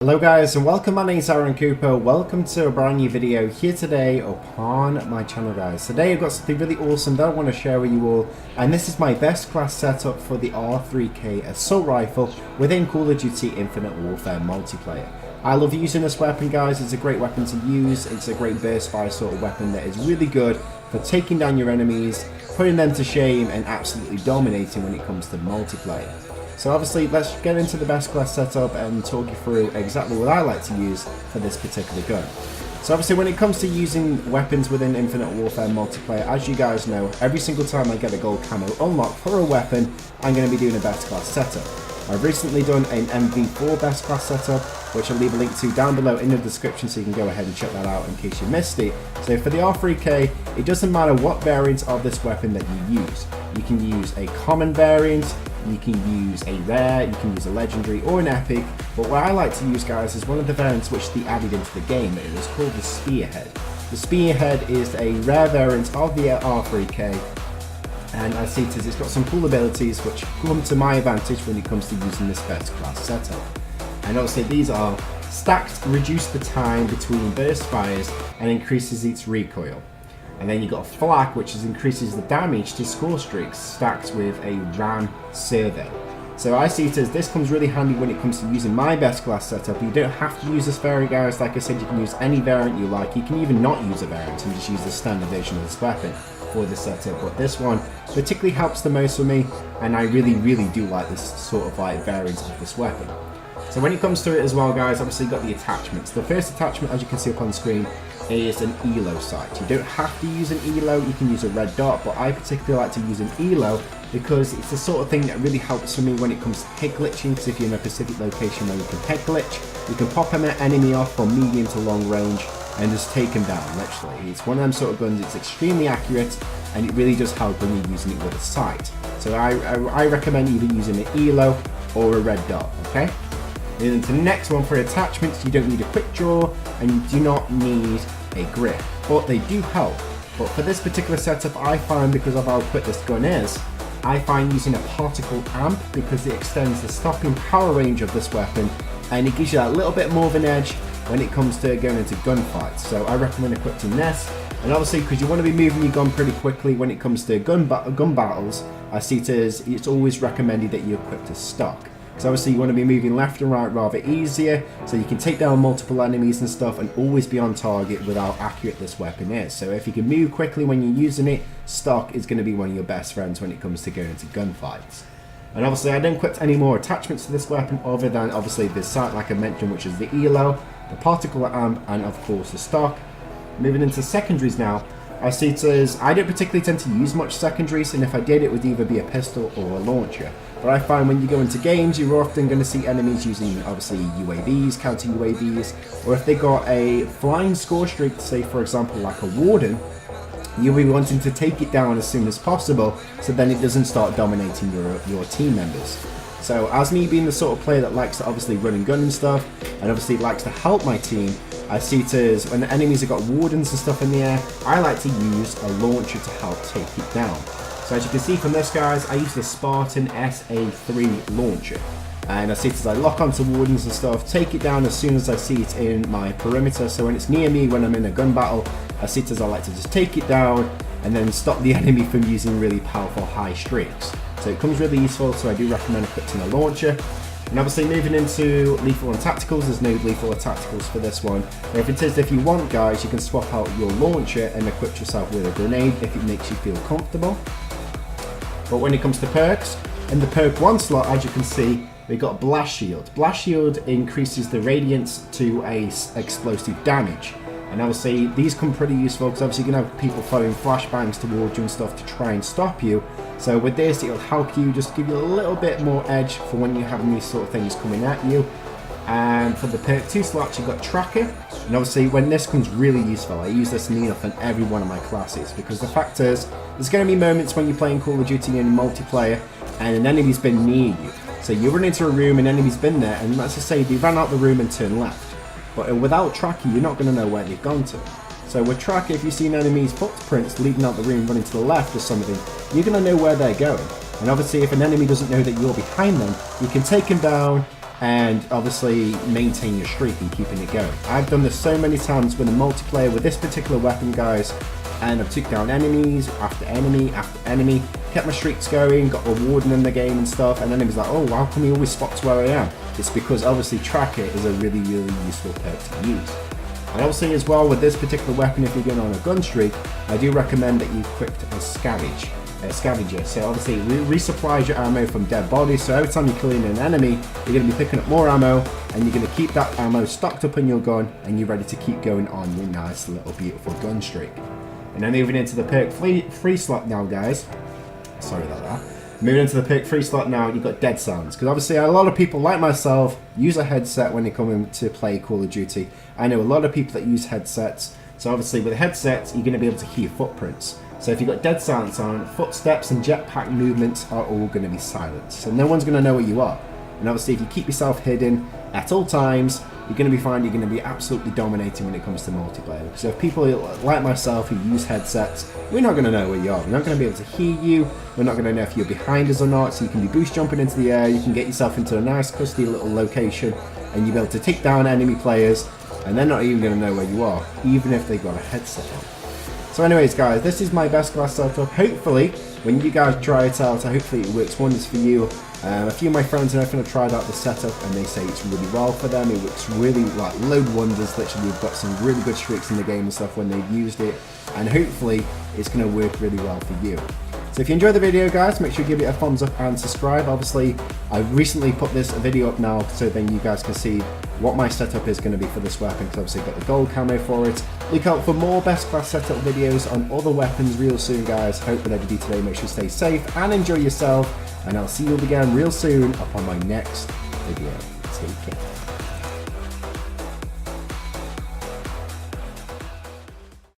Hello guys and welcome, my name is Aaron Cooper. Welcome to a brand new video here today upon my channel guys. Today I've got something really awesome that I want to share with you all, and this is my best class setup for the R3K Assault Rifle within Call of Duty Infinite Warfare multiplayer. I love using this weapon guys, it's a great weapon to use, it's a great burst fire sort of weapon that is really good for taking down your enemies, putting them to shame and absolutely dominating when it comes to multiplayer. So obviously let's get into the best class setup and talk you through exactly what I like to use for this particular gun. So obviously when it comes to using weapons within Infinite Warfare multiplayer, as you guys know, every single time I get a gold camo unlocked for a weapon, I'm going to be doing a best class setup. I've recently done an MV4 best class setup, which I'll leave a link to down below in the description so you can go ahead and check that out in case you missed it. So for the R3K, it doesn't matter what variant of this weapon that you use. You can use a common variant, you can use a rare, you can use a legendary or an epic, but what I like to use guys is one of the variants which they added into the game. It is called the Spearhead. The Spearhead is a rare variant of the R3K, and I see it's got some cool abilities which come to my advantage when it comes to using this best class setup. And obviously these are stacked, reduce the time between burst fires and increases its recoil. And then you've got a flak which increases the damage to score streaks, stacked with a ram survey. So I see it as this comes really handy when it comes to using my best class setup. You don't have to use this variant guys, like I said, you can use any variant you like. You can even not use a variant and just use the standard version of this weapon for the setup, but this one particularly helps the most for me, and I really do like this sort of like variant of this weapon. So when it comes to it as well guys, obviously you've got the attachments. The first attachment, as you can see up on screen, is an ELO sight. You don't have to use an ELO, you can use a red dot, but I particularly like to use an ELO because it's the sort of thing that really helps for me when it comes to head glitching, because if you're in a specific location where you can head glitch, you can pop an enemy off from medium to long range and just take him down, literally. It's one of them sort of guns, it's extremely accurate, and it really does help when you're using it with a sight. So I recommend either using an ELO or a red dot, okay? Then to the next one, for attachments, you don't need a quick draw and you do not need a grip, but they do help. But for this particular setup, I find, because of how quick this gun is, I find using a particle amp because it extends the stopping power range of this weapon and it gives you that little bit more of an edge when it comes to going into gunfights. So I recommend equipping this, and obviously because you want to be moving your gun pretty quickly when it comes to gun battles, I see it as it's always recommended that you equip to stock. Because obviously you want to be moving left and right rather easier, so you can take down multiple enemies and stuff and always be on target with how accurate this weapon is. So if you can move quickly when you're using it, stock is going to be one of your best friends when it comes to going into gunfights. And obviously I don't equip any more attachments to this weapon other than obviously the sight like I mentioned, which is the ELO, the particle amp, and of course the stock. Moving into secondaries now, I see it as I don't particularly tend to use much secondaries, and if I did it would either be a pistol or a launcher. But I find when you go into games, you're often going to see enemies using obviously UAVs, counter UAVs, or if they got a flying score streak, say for example like a warden, you'll be wanting to take it down as soon as possible so then it doesn't start dominating your team members. So as me being the sort of player that likes to obviously run and gun and stuff, and obviously likes to help my team, I see it as when the enemies have got wardens and stuff in the air, I like to use a launcher to help take it down. So as you can see from this guys, I use the Spartan SA3 launcher. And I see it as I lock onto wardens and stuff, take it down as soon as I see it in my perimeter. So when it's near me, when I'm in a gun battle, I see it as I like to just take it down and then stop the enemy from using really powerful high streaks. So it comes really useful, so I do recommend equipping a launcher. And obviously moving into lethal and tacticals, there's no lethal or tacticals for this one. Or if you want guys, you can swap out your launcher and equip yourself with a grenade if it makes you feel comfortable. But when it comes to perks, in the perk 1 slot, as you can see, we got Blast Shield. Blast Shield increases the radiance to a explosive damage. And obviously these come pretty useful because obviously you can have people throwing flashbangs towards you and stuff to try and stop you. So with this, it'll help you, just give you a little bit more edge for when you're having these sort of things coming at you. And for the perk 2 slots, you've got Tracker. And obviously when this comes really useful, I use this near enough in every one of my classes, because the fact is, there's going to be moments when you're playing Call of Duty in multiplayer and an enemy's been near you. So you run into a room, an enemy's been there, and let's just say they ran out the room and turned left. But without Tracker, you're not going to know where they've gone to. So with Tracker, if you see an enemy's footprints leading out the room, running to the left or something, you're going to know where they're going. And obviously if an enemy doesn't know that you're behind them, you can take him down and obviously maintain your streak and keeping it going. I've done this so many times with a multiplayer with this particular weapon, guys, and I've took down enemies after enemy after enemy, kept my streaks going, got rewarding in the game and stuff, and then it was like, oh, how come he always spots where I am? It's because obviously Tracker is a really useful perk to use. And obviously as well with this particular weapon, if you're going on a gun streak, I do recommend that you equip a scavenger. So obviously it resupplies your ammo from dead bodies, so every time you're killing an enemy, you're going to be picking up more ammo, and you're going to keep that ammo stocked up in your gun, and you're ready to keep going on your nice little beautiful gun streak. And then moving into the perk free slot now, guys. Sorry about that. Moving into the perk free slot now, you've got dead sounds. Because obviously a lot of people like myself use a headset when they come in to play Call of Duty. I know a lot of people that use headsets. So obviously with headsets, you're going to be able to hear footprints. So if you've got dead silence on, footsteps and jetpack movements are all going to be silent. So no one's going to know where you are. And obviously if you keep yourself hidden at all times, you're going to be fine, you're going to be absolutely dominating when it comes to multiplayer. So if people like myself who use headsets, we're not going to know where you are. We're not going to be able to hear you. We're not going to know if you're behind us or not. So you can be boost jumping into the air. You can get yourself into a nice, cushy little location, and you'll be able to take down enemy players, and they're not even going to know where you are, even if they've got a headset on. So anyways, guys, this is my best class setup. Hopefully, when you guys try it out, hopefully it works wonders for you. A few of my friends and everything have tried out the setup, and they say it's really well for them. It works really like load wonders. Literally, we've got some really good streaks in the game and stuff when they've used it, and hopefully it's going to work really well for you. So if you enjoyed the video, guys, make sure you give it a thumbs up and subscribe. Obviously, I've recently put this video up now, so then you guys can see what my setup is going to be for this weapon, because obviously I've got the gold camo for it. Look out for more best class setup videos on other weapons real soon, guys. Hope whatever you do today, make sure you stay safe and enjoy yourself, and I'll see you again real soon upon my next video. Take care.